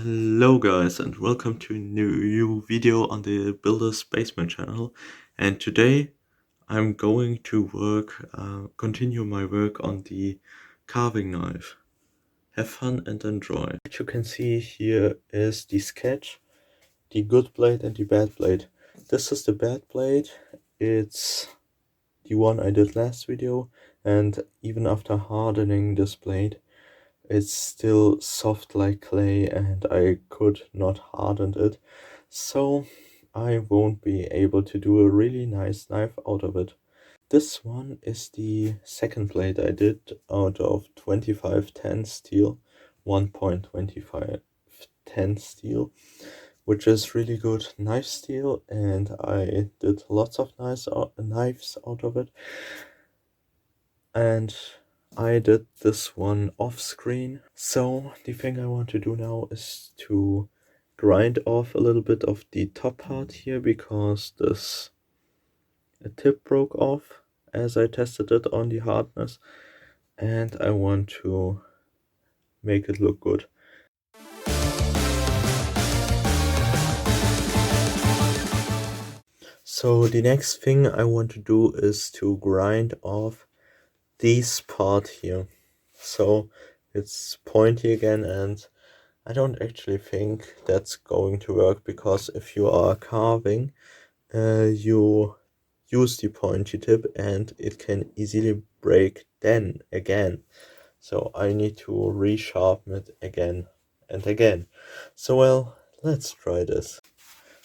Hello guys and welcome to a new video on the Builder's Basement channel, and today I'm going to continue my work on the carving knife. Have fun and enjoy. What you can see here is the sketch, the good blade and the bad blade. This is the bad blade, it's the one I did last video, and even after hardening this blade it's still soft like clay and I could not harden it, so I won't be able to do a really nice knife out of it. This one is the second blade I did out of 2510 steel, 1.2510 steel, which is really good knife steel, and I did lots of nice knives out of it. And I did this one off screen. So the thing I want to do now is to grind off a little bit of the top part here, because this tip broke off as I tested it on the hardness, and I want to make it look good. So the next thing I want to do is to grind off this part here. So it's pointy again, and I don't actually think that's going to work, because if you are carving, you use the pointy tip and it can easily break then again. So I need to resharpen it again and again. So well, let's try this.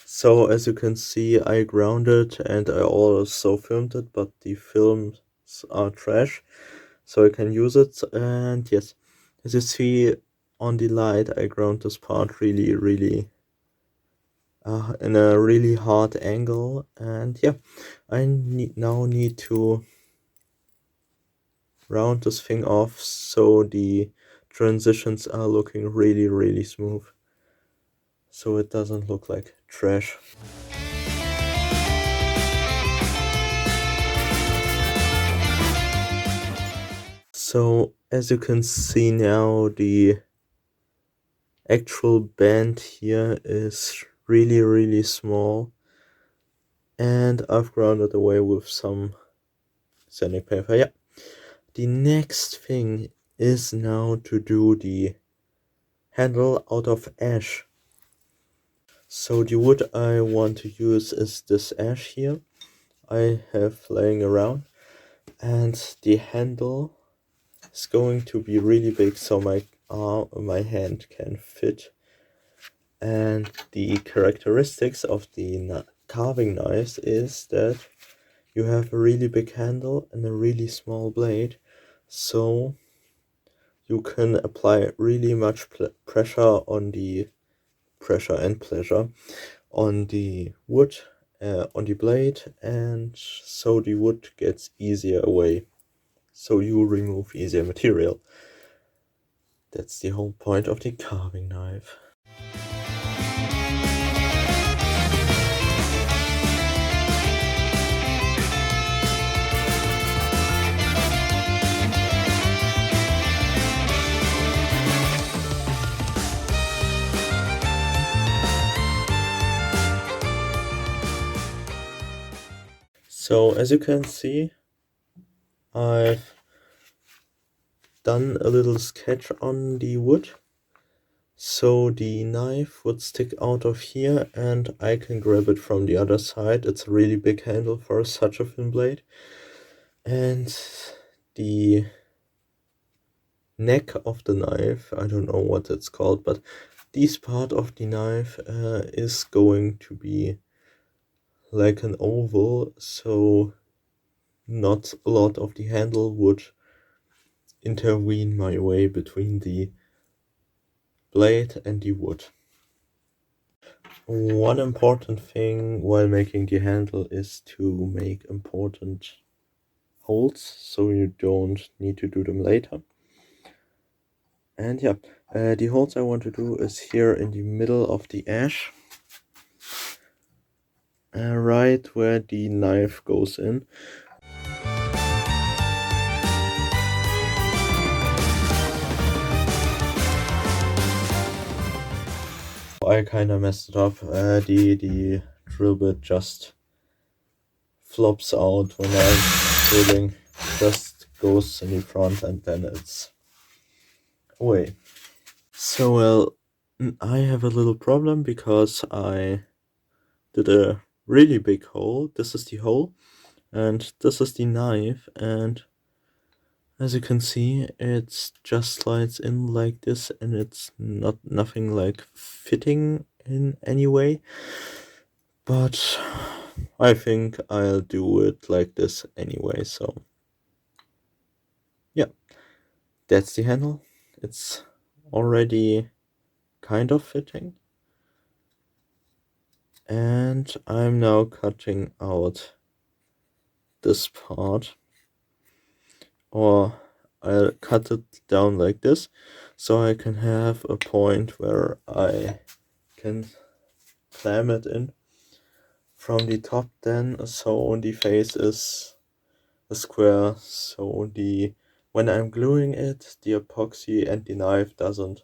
So as you can see, I grounded and I also filmed it, but the films are trash, so I can use it. And yes, as you see on the light, I ground this part really in a really hard angle, and yeah, I now need to round this thing off so the transitions are looking really smooth, so it doesn't look like trash. So as you can see now, the actual bend here is really small, and I've grounded away with some sandpaper. Yeah. The next thing is now to do the handle out of ash. So the wood I want to use is this ash here I have laying around, and the handle is going to be really big so my hand can fit. And the characteristics of the carving knives is that you have a really big handle and a really small blade, so you can apply really much pressure and pleasure on the wood, on the blade, and so the wood gets easier away, so you remove easier material. That's the whole point of the carving knife. So as you can see, I've done a little sketch on the wood, so the knife would stick out of here and I can grab it from the other side. It's a really big handle for such a thin blade, and the neck of the knife, I don't know what it's called, but this part of the knife is going to be like an oval, so not a lot of the handle would intervene my way between the blade and the wood. One important thing while making the handle is to make important holes, so you don't need to do them later. And yeah, the holes I want to do is here in the middle of the ash, right where the knife goes in. I kinda messed it up. The drill bit just flops out when I'm drilling, just goes in the front and then it's away. So well, I have a little problem because I did a really big hole. This is the hole and this is the knife, and as you can see it just slides in like this and it's nothing like fitting in any way. But I think I'll do it like this anyway, so yeah, that's the handle. It's already kind of fitting. And I'm now cutting out this part, or I'll cut it down like this, so I can have a point where I can clamp it in from the top then, so the face is a square, so when I'm gluing it, the epoxy and the knife doesn't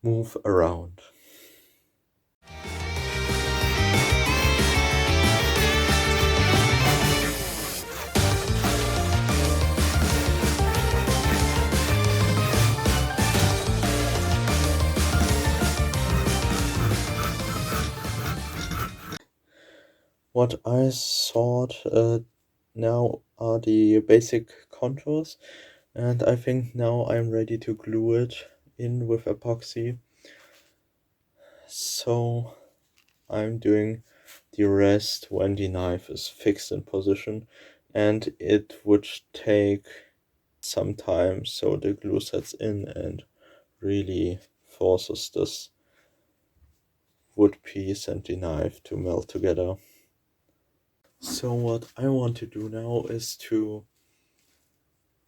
move around. What I thought now are the basic contours, and I think now I'm ready to glue it in with epoxy. So I'm doing the rest when the knife is fixed in position, and it would take some time so the glue sets in and really forces this wood piece and the knife to melt together. So what I want to do now is to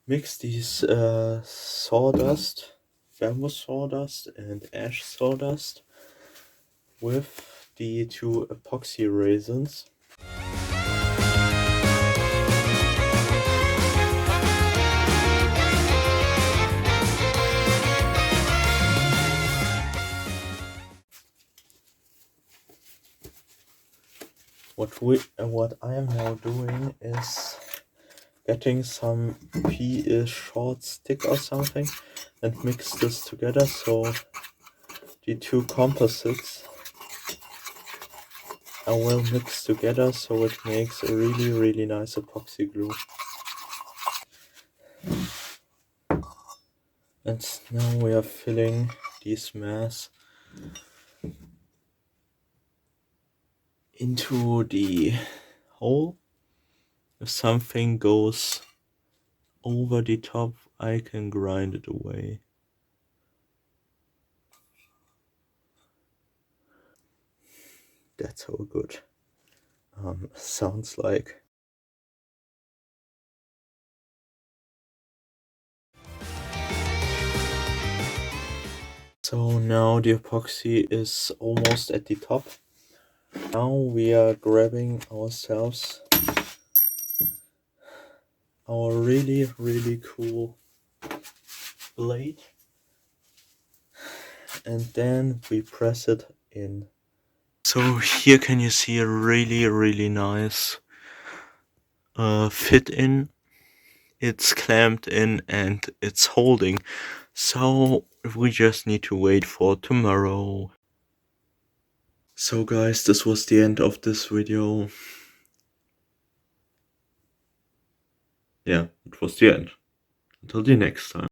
mix these sawdust, bamboo sawdust and ash sawdust with the two epoxy resins. What I am now doing is getting some pea short stick or something and mix this together so the two composites are well mixed together, so it makes a really nice epoxy glue. And now we are filling this mass into the hole. If something goes over the top, I can grind it away. That's how good sounds like. So now the epoxy is almost at the top. Now we are grabbing ourselves our really cool blade, and then we press it in. So here can you see a really nice fit in. It's clamped in and it's holding. So we just need to wait for tomorrow. So guys, this was the end of this video. Yeah, it was the end. Until the next time.